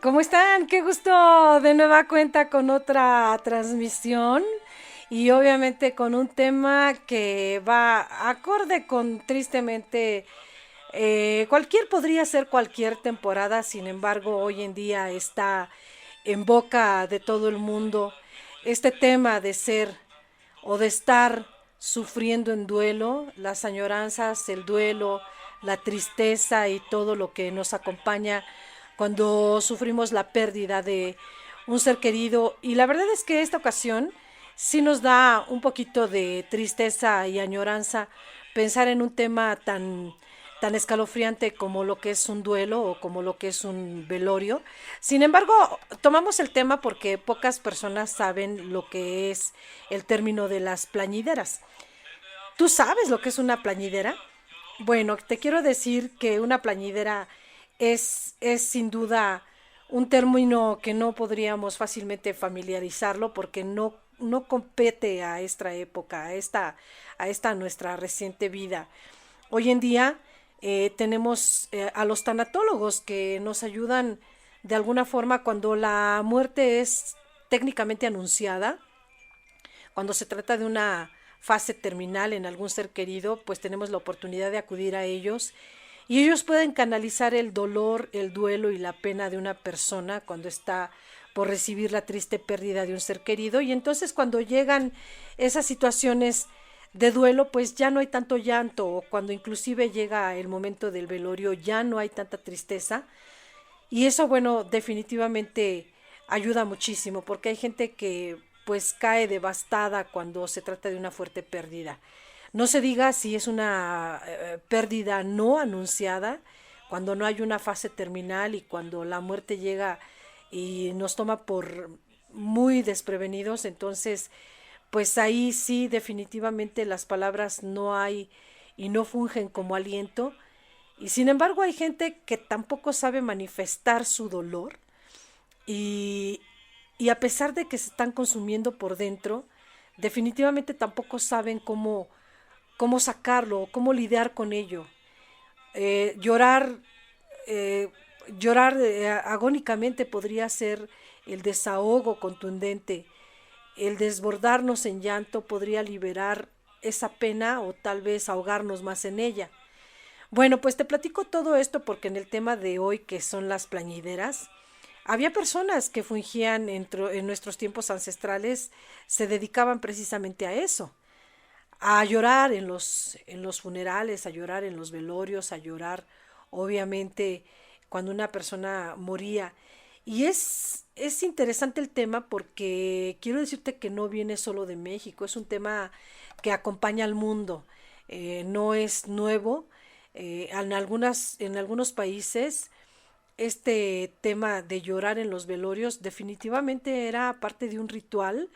¿Cómo están? Qué gusto de nueva cuenta con otra transmisión y obviamente con un tema que va acorde con tristemente cualquier podría ser cualquier temporada, sin embargo hoy en día está en boca de todo el mundo este tema de ser o de estar sufriendo en duelo, las añoranzas, el duelo, la tristeza y todo lo que nos acompaña cuando sufrimos la pérdida de un ser querido. Y la verdad es que esta ocasión sí nos da un poquito de tristeza y añoranza pensar en un tema tan escalofriante como lo que es un duelo o como lo que es un velorio. Sin embargo, tomamos el tema porque pocas personas saben lo que es el término de las plañideras. ¿Tú sabes lo que es una plañidera? Bueno, te quiero decir que una plañidera es sin duda un término que no podríamos fácilmente familiarizarlo porque no compete a esta época, a esta nuestra reciente vida. Hoy en día tenemos a los tanatólogos que nos ayudan de alguna forma cuando la muerte es técnicamente anunciada, cuando se trata de una fase terminal en algún ser querido, pues tenemos la oportunidad de acudir a ellos y ellos pueden canalizar el dolor, el duelo y la pena de una persona cuando está por recibir la triste pérdida de un ser querido. Y entonces cuando llegan esas situaciones de duelo, pues ya no hay tanto llanto, o cuando inclusive llega el momento del velorio, ya no hay tanta tristeza. Y eso, bueno, definitivamente ayuda muchísimo, porque hay gente que pues cae devastada cuando se trata de una fuerte pérdida. No se diga si es una pérdida no anunciada, cuando no hay una fase terminal y cuando la muerte llega y nos toma por muy desprevenidos, entonces pues ahí sí definitivamente las palabras no hay y no fungen como aliento. Y sin embargo hay gente que tampoco sabe manifestar su dolor y, y a pesar de que se están consumiendo por dentro, definitivamente tampoco saben cómo sacarlo, cómo lidiar con ello. Eh, llorar, eh, llorar agónicamente podría ser el desahogo contundente. El desbordarnos en llanto podría liberar esa pena o tal vez ahogarnos más en ella. Bueno, pues te platico todo esto porque en el tema de hoy, que son las plañideras, había personas que fungían en nuestros tiempos ancestrales, se dedicaban precisamente a eso, a llorar en los funerales, a llorar en los velorios, a llorar, obviamente, cuando una persona moría. Y es interesante el tema porque quiero decirte que no viene solo de México, es un tema que acompaña al mundo, no es nuevo. En algunos países este tema de llorar en los velorios definitivamente era parte de un ritual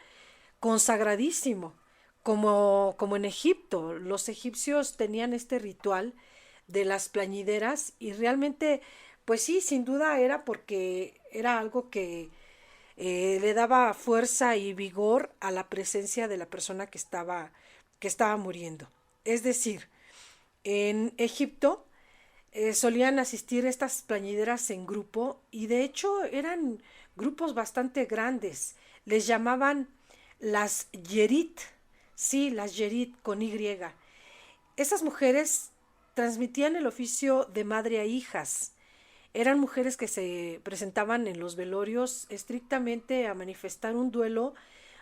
consagradísimo, como en Egipto. Los egipcios tenían este ritual de las plañideras y realmente, pues sí, sin duda era porque era algo que le daba fuerza y vigor a la presencia de la persona que estaba muriendo. Es decir, en Egipto solían asistir estas plañideras en grupo y de hecho eran grupos bastante grandes. Les llamaban las Yerit, sí, las Yerit con Y. Esas mujeres transmitían el oficio de madre a hijas. Eran mujeres que se presentaban en los velorios estrictamente a manifestar un duelo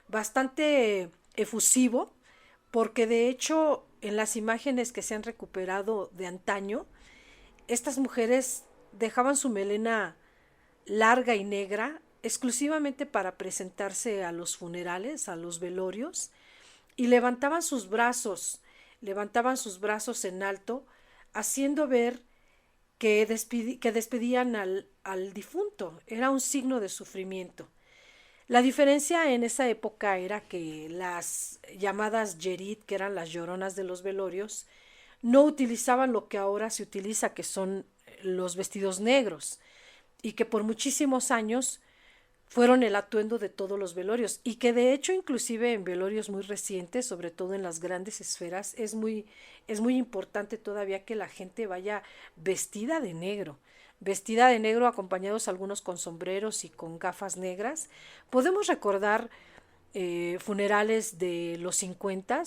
bastante efusivo, porque de hecho en las imágenes que se han recuperado de antaño, estas mujeres dejaban su melena larga y negra exclusivamente para presentarse a los funerales, a los velorios, y levantaban sus brazos en alto, haciendo ver que despedían al difunto. Era un signo de sufrimiento. La diferencia en esa época era que las llamadas Yerit, que eran las lloronas de los velorios, no utilizaban lo que ahora se utiliza, que son los vestidos negros, y que por muchísimos años fueron el atuendo de todos los velorios, y que de hecho inclusive en velorios muy recientes, sobre todo en las grandes esferas, es muy importante todavía que la gente vaya vestida de negro. vestida de negro, acompañados algunos con sombreros y con gafas negras. Podemos recordar funerales de los 50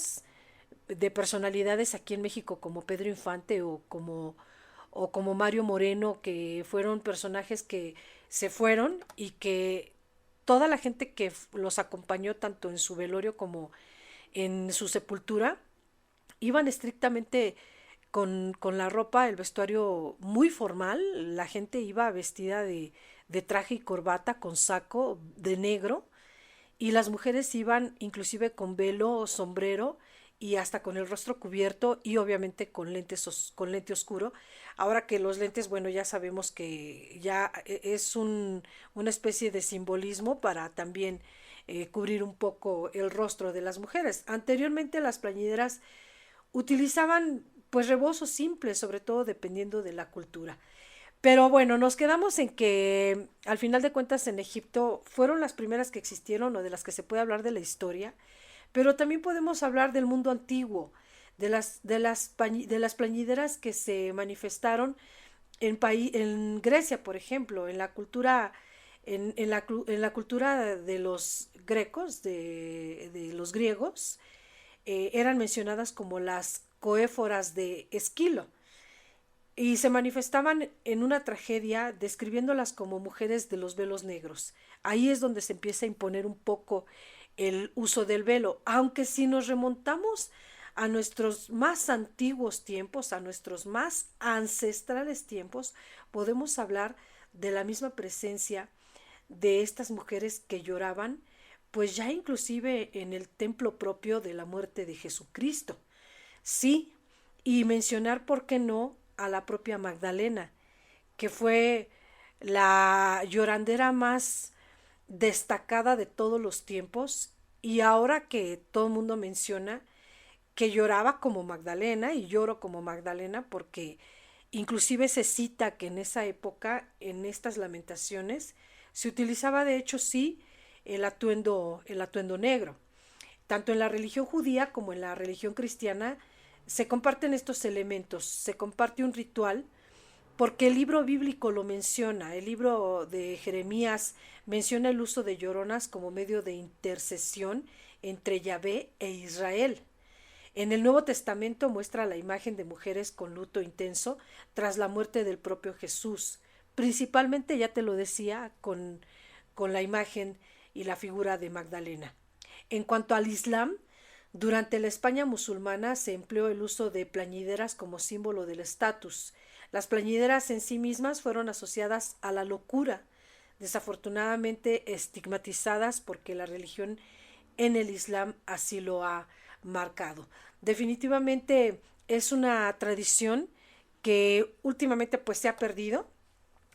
de personalidades aquí en México como Pedro Infante o como Mario Moreno, que fueron personajes que se fueron y que toda la gente que los acompañó tanto en su velorio como en su sepultura iban estrictamente con la ropa, el vestuario muy formal. La gente iba vestida de traje y corbata con saco de negro, y las mujeres iban inclusive con velo o sombrero y hasta con el rostro cubierto y obviamente con con lente oscuro. Ahora que los lentes, bueno, ya sabemos que ya es una especie de simbolismo para también cubrir un poco el rostro de las mujeres. Anteriormente las plañideras utilizaban pues rebozos simples, sobre todo dependiendo de la cultura. Pero bueno, nos quedamos en que al final de cuentas en Egipto fueron las primeras que existieron o de las que se puede hablar de la historia, pero también podemos hablar del mundo antiguo, de las plañideras que se manifestaron en Grecia, por ejemplo, en la cultura, en la cultura de los grecos, de los griegos, eran mencionadas como las coéforas de Esquilo y se manifestaban en una tragedia describiéndolas como mujeres de los velos negros. Ahí es donde se empieza a imponer un poco el uso del velo, aunque si nos remontamos a nuestros más antiguos tiempos, a nuestros más ancestrales tiempos, podemos hablar de la misma presencia de estas mujeres que lloraban, pues ya inclusive en el templo propio de la muerte de Jesucristo. Sí, y mencionar, ¿por qué no?, a la propia Magdalena, que fue la llorandera más destacada de todos los tiempos, y ahora que todo el mundo menciona que lloraba como Magdalena, y lloro como Magdalena porque inclusive se cita que en esa época, en estas lamentaciones, se utilizaba de hecho sí el atuendo negro. Tanto en la religión judía como en la religión cristiana se comparten estos elementos, se comparte un ritual, porque el libro bíblico lo menciona. El libro de Jeremías menciona el uso de lloronas como medio de intercesión entre Yahvé e Israel. En el Nuevo Testamento muestra la imagen de mujeres con luto intenso tras la muerte del propio Jesús, principalmente, ya te lo decía, con la imagen y la figura de Magdalena. En cuanto al Islam, durante la España musulmana se empleó el uso de plañideras como símbolo del estatus. Las plañideras en sí mismas fueron asociadas a la locura, desafortunadamente estigmatizadas porque la religión en el Islam así lo ha marcado. Definitivamente es una tradición que últimamente pues se ha perdido.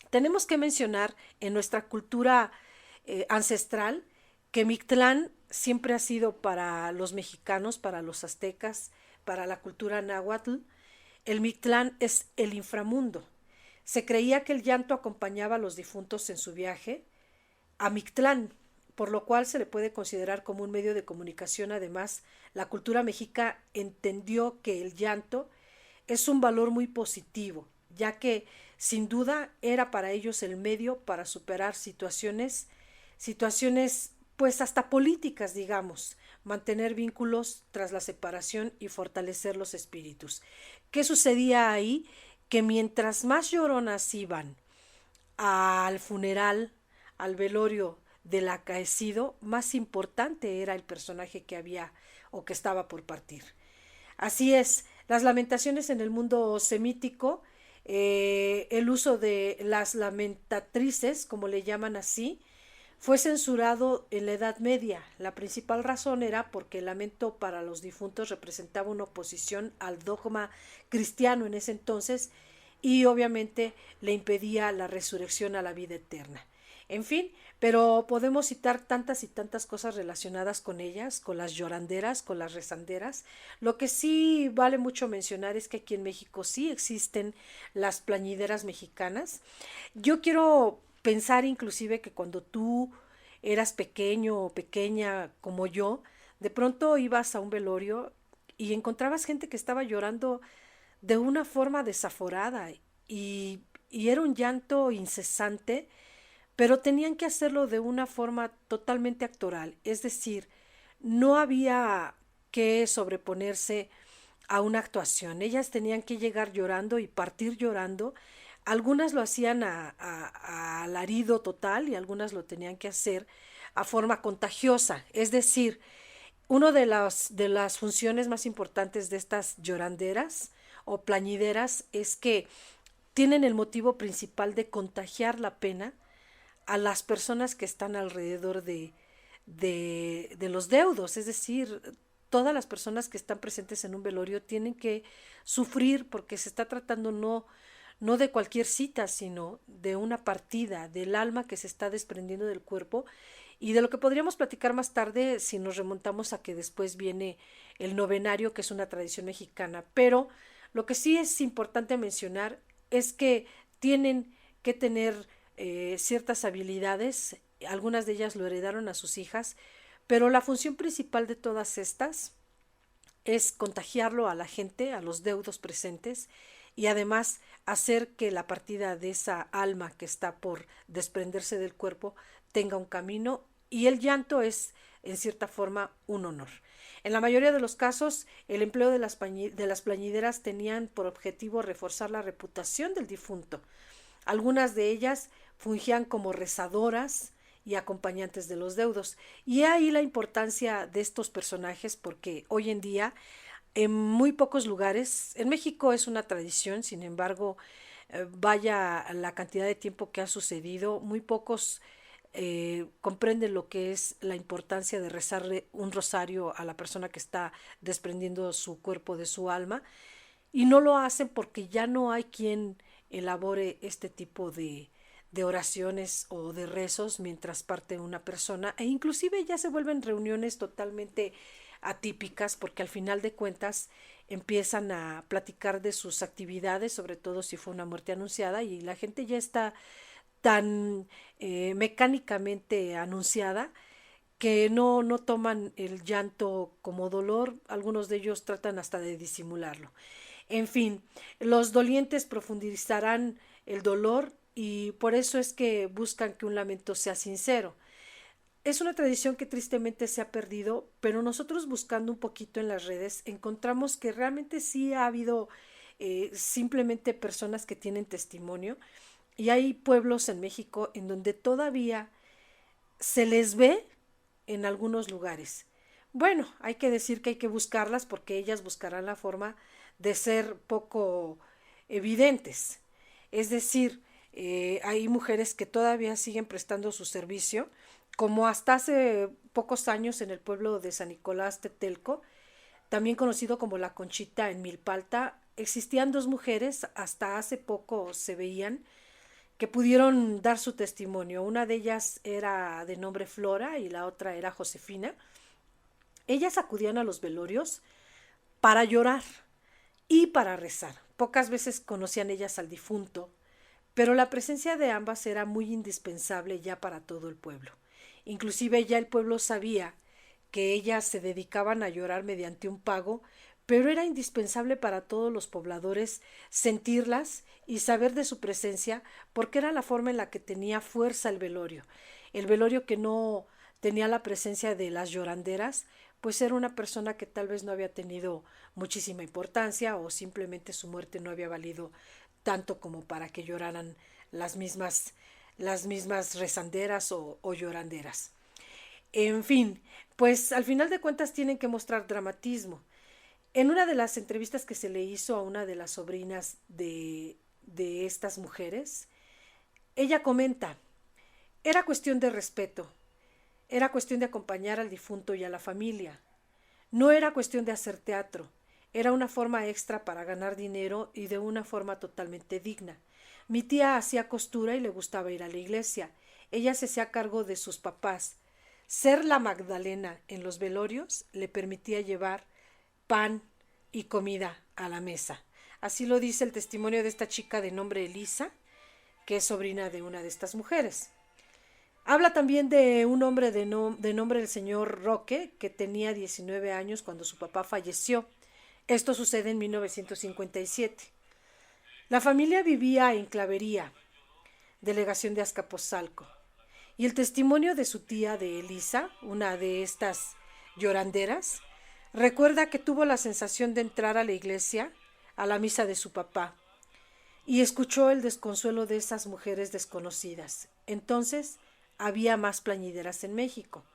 Tenemos que mencionar en nuestra cultura ancestral que Mictlán siempre ha sido para los mexicanos, para los aztecas, para la cultura náhuatl. El Mictlán es el inframundo. Se creía que el llanto acompañaba a los difuntos en su viaje a Mictlán, por lo cual se le puede considerar como un medio de comunicación. Además, la cultura mexica entendió que el llanto es un valor muy positivo, ya que sin duda era para ellos el medio para superar situaciones pues hasta políticas, digamos, mantener vínculos tras la separación y fortalecer los espíritus. ¿Qué sucedía ahí? Que mientras más lloronas iban al funeral, al velorio del acaecido, más importante era el personaje que había o que estaba por partir. Así es, las lamentaciones en el mundo semítico, el uso de las lamentatrices, como le llaman así, fue censurado en la Edad Media. La principal razón era porque el lamento para los difuntos representaba una oposición al dogma cristiano en ese entonces y obviamente le impedía la resurrección a la vida eterna. En fin, pero podemos citar tantas y tantas cosas relacionadas con ellas, con las lloranderas, con las rezanderas. Lo que sí vale mucho mencionar es que aquí en México sí existen las plañideras mexicanas. Yo quiero pensar inclusive que cuando tú eras pequeño o pequeña como yo, de pronto ibas a un velorio y encontrabas gente que estaba llorando de una forma desaforada y y era un llanto incesante, pero tenían que hacerlo de una forma totalmente actoral, es decir, no había que sobreponerse a una actuación. Ellas tenían que llegar llorando y partir llorando. Algunas lo hacían a alarido total y algunas lo tenían que hacer a forma contagiosa. Es decir, una de las funciones más importantes de estas lloranderas o plañideras es que tienen el motivo principal de contagiar la pena a las personas que están alrededor de los deudos, es decir, todas las personas que están presentes en un velorio tienen que sufrir porque se está tratando no de cualquier cita, sino de una partida del alma que se está desprendiendo del cuerpo y de lo que podríamos platicar más tarde si nos remontamos a que después viene el novenario, que es una tradición mexicana. Pero lo que sí es importante mencionar es que tienen que tener ciertas habilidades, algunas de ellas lo heredaron a sus hijas, pero la función principal de todas estas es contagiarlo a la gente, a los deudos presentes, y además hacer que la partida de esa alma que está por desprenderse del cuerpo tenga un camino, y el llanto es en cierta forma un honor. En la mayoría de los casos, el empleo de las plañideras tenían por objetivo reforzar la reputación del difunto. Algunas de ellas fungían como rezadoras y acompañantes de los deudos. Y ahí la importancia de estos personajes, porque hoy en día en muy pocos lugares, en México es una tradición, sin embargo, vaya la cantidad de tiempo que ha sucedido, muy pocos comprenden lo que es la importancia de rezarle un rosario a la persona que está desprendiendo su cuerpo de su alma, y no lo hacen porque ya no hay quien elabore este tipo de oraciones o de rezos mientras parte una persona, e inclusive ya se vuelven reuniones totalmente atípicas porque al final de cuentas empiezan a platicar de sus actividades, sobre todo si fue una muerte anunciada, y la gente ya está tan mecánicamente anunciada que no toman el llanto como dolor, algunos de ellos tratan hasta de disimularlo. En fin, los dolientes profundizarán el dolor y por eso es que buscan que un lamento sea sincero. Es una tradición que tristemente se ha perdido, pero nosotros buscando un poquito en las redes encontramos que realmente sí ha habido simplemente personas que tienen testimonio, y hay pueblos en México en donde todavía se les ve en algunos lugares. Bueno, hay que decir que hay que buscarlas porque ellas buscarán la forma de ser poco evidentes. Es decir, hay mujeres que todavía siguen prestando su servicio, como hasta hace pocos años en el pueblo de San Nicolás Tetelco, también conocido como La Conchita en Milpalta, existían dos mujeres, hasta hace poco se veían, que pudieron dar su testimonio. Una de ellas era de nombre Flora y la otra era Josefina. Ellas acudían a los velorios para llorar y para rezar. Pocas veces conocían ellas al difunto, pero la presencia de ambas era muy indispensable ya para todo el pueblo. Inclusive ya el pueblo sabía que ellas se dedicaban a llorar mediante un pago, pero era indispensable para todos los pobladores sentirlas y saber de su presencia, porque era la forma en la que tenía fuerza el velorio que no tenía la presencia de las lloranderas, pues era una persona que tal vez no había tenido muchísima importancia o simplemente su muerte no había valido tanto como para que lloraran las mismas rezanderas o lloranderas. En fin, pues al final de cuentas tienen que mostrar dramatismo. En una de las entrevistas que se le hizo a una de las sobrinas de estas mujeres, ella comenta, era cuestión de respeto, era cuestión de acompañar al difunto y a la familia, no era cuestión de hacer teatro, era una forma extra para ganar dinero y de una forma totalmente digna. Mi tía hacía costura y le gustaba ir a la iglesia, ella se hacía cargo de sus papás. Ser la Magdalena en los velorios le permitía llevar pan y comida a la mesa. Así lo dice el testimonio de esta chica de nombre Elisa, que es sobrina de una de estas mujeres. Habla también de un hombre de nombre el señor Roque, que tenía 19 años cuando su papá falleció. Esto sucede en 1957. La familia vivía en Clavería, delegación de Azcapotzalco, y el testimonio de su tía de Elisa, una de estas lloranderas, recuerda que tuvo la sensación de entrar a la iglesia, a la misa de su papá, y escuchó el desconsuelo de esas mujeres desconocidas. Entonces había más plañideras en México.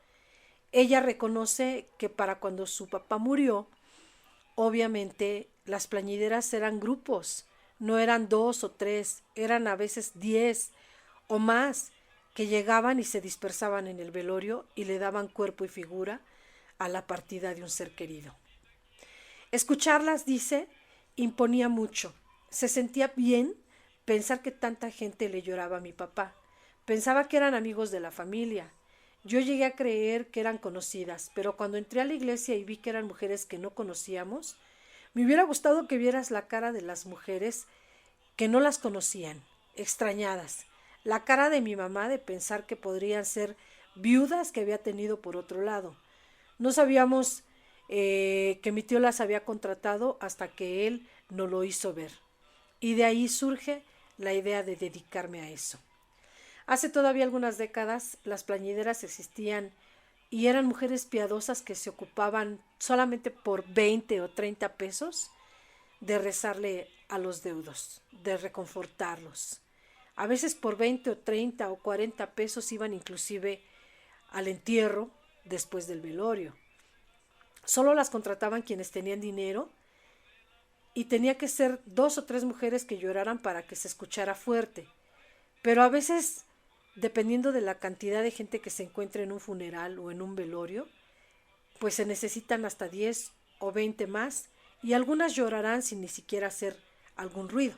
Ella reconoce que para cuando su papá murió, obviamente las plañideras eran grupos, no eran 2 o 3, eran a veces 10 o más, que llegaban y se dispersaban en el velorio y le daban cuerpo y figura a la partida de un ser querido. Escucharlas, dice, imponía mucho. Se sentía bien pensar que tanta gente le lloraba a mi papá. Pensaba que eran amigos de la familia. Yo llegué a creer que eran conocidas, pero cuando entré a la iglesia y vi que eran mujeres que no conocíamos, me hubiera gustado que vieras la cara de las mujeres que no las conocían, extrañadas. La cara de mi mamá de pensar que podrían ser viudas que había tenido por otro lado. No sabíamos que mi tío las había contratado hasta que él nos lo hizo ver. Y de ahí surge la idea de dedicarme a eso. Hace todavía algunas décadas las plañideras existían y eran mujeres piadosas que se ocupaban solamente por 20 o 30 pesos de rezarle a los deudos, de reconfortarlos. A veces por 20 o 30 o 40 pesos iban inclusive al entierro después del velorio. Solo las contrataban quienes tenían dinero y tenía que ser 2 o 3 mujeres que lloraran para que se escuchara fuerte. Pero a veces, dependiendo de la cantidad de gente que se encuentre en un funeral o en un velorio, pues se necesitan hasta 10 o 20 más y algunas llorarán sin ni siquiera hacer algún ruido.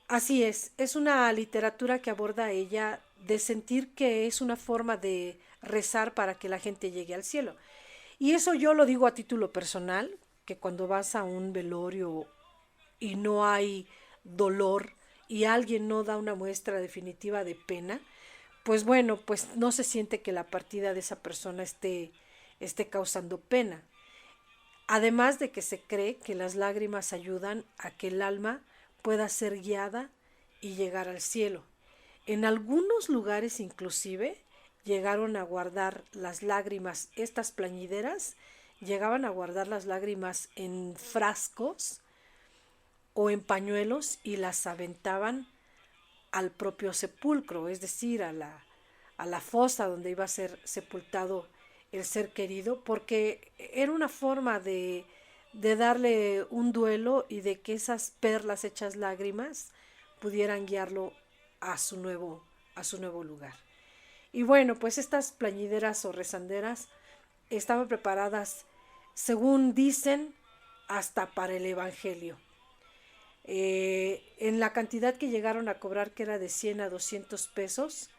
Así es una literatura que aborda a ella de sentir que es una forma de rezar para que la gente llegue al cielo. Y eso yo lo digo a título personal, que cuando vas a un velorio y no hay dolor y alguien no da una muestra definitiva de pena, pues bueno, pues no se siente que la partida de esa persona esté causando pena. Además de que se cree que las lágrimas ayudan a que el alma pueda ser guiada y llegar al cielo. En algunos lugares inclusive llegaron a guardar las lágrimas, estas plañideras llegaban a guardar las lágrimas en frascos o en pañuelos y las aventaban al propio sepulcro, es decir, a la fosa donde iba a ser sepultado el ser querido, porque era una forma de darle un duelo y de que esas perlas hechas lágrimas pudieran guiarlo a su nuevo lugar. Y bueno, pues estas plañideras o rezanderas estaban preparadas, según dicen, hasta para el evangelio. En la cantidad que llegaron a cobrar, que era de 100 a 200 pesos,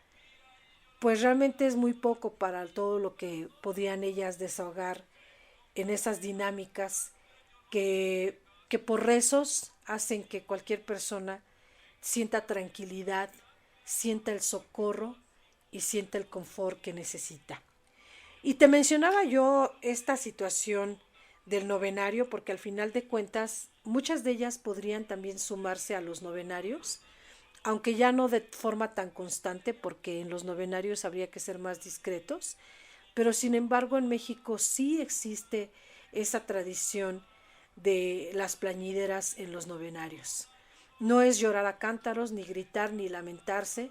pues realmente es muy poco para todo lo que podían ellas desahogar en esas dinámicas que por rezos hacen que cualquier persona sienta tranquilidad, sienta el socorro y sienta el confort que necesita. Y te mencionaba yo esta situación del novenario porque al final de cuentas muchas de ellas podrían también sumarse a los novenarios, aunque ya no de forma tan constante porque en los novenarios habría que ser más discretos, pero sin embargo en México sí existe esa tradición de las plañideras en los novenarios. No es llorar a cántaros, ni gritar, ni lamentarse,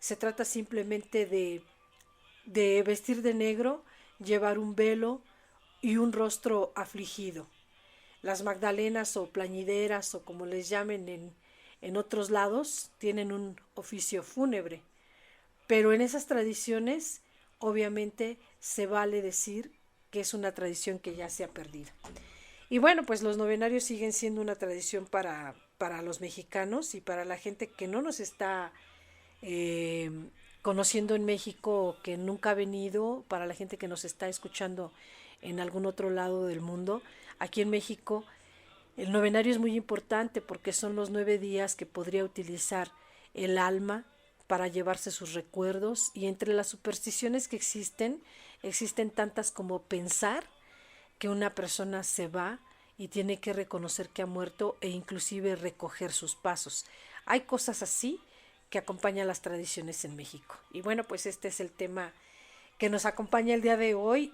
se trata simplemente de vestir de negro, llevar un velo y un rostro afligido. Las magdalenas o plañideras o como les llamen en otros lados tienen un oficio fúnebre, pero en esas tradiciones obviamente se vale decir que es una tradición que ya se ha perdido. Y bueno, pues los novenarios siguen siendo una tradición para los mexicanos y para la gente que no nos está eh, conociendo en México, que nunca ha venido, para la gente que nos está escuchando en algún otro lado del mundo. Aquí en México el novenario es muy importante porque son los 9 días que podría utilizar el alma para llevarse sus recuerdos, y entre las supersticiones que existen tantas como pensar que una persona se va y tiene que reconocer que ha muerto e inclusive recoger sus pasos. Hay cosas así que acompañan las tradiciones en México. Y bueno, pues este es el tema que nos acompaña el día de hoy,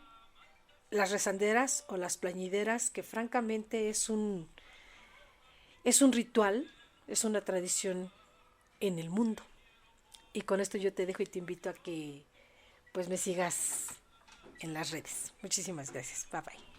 las rezanderas o las plañideras, que francamente es un ritual, es una tradición en el mundo. Y con esto yo te dejo y te invito a que pues me sigas en las redes. Muchísimas gracias. Bye bye.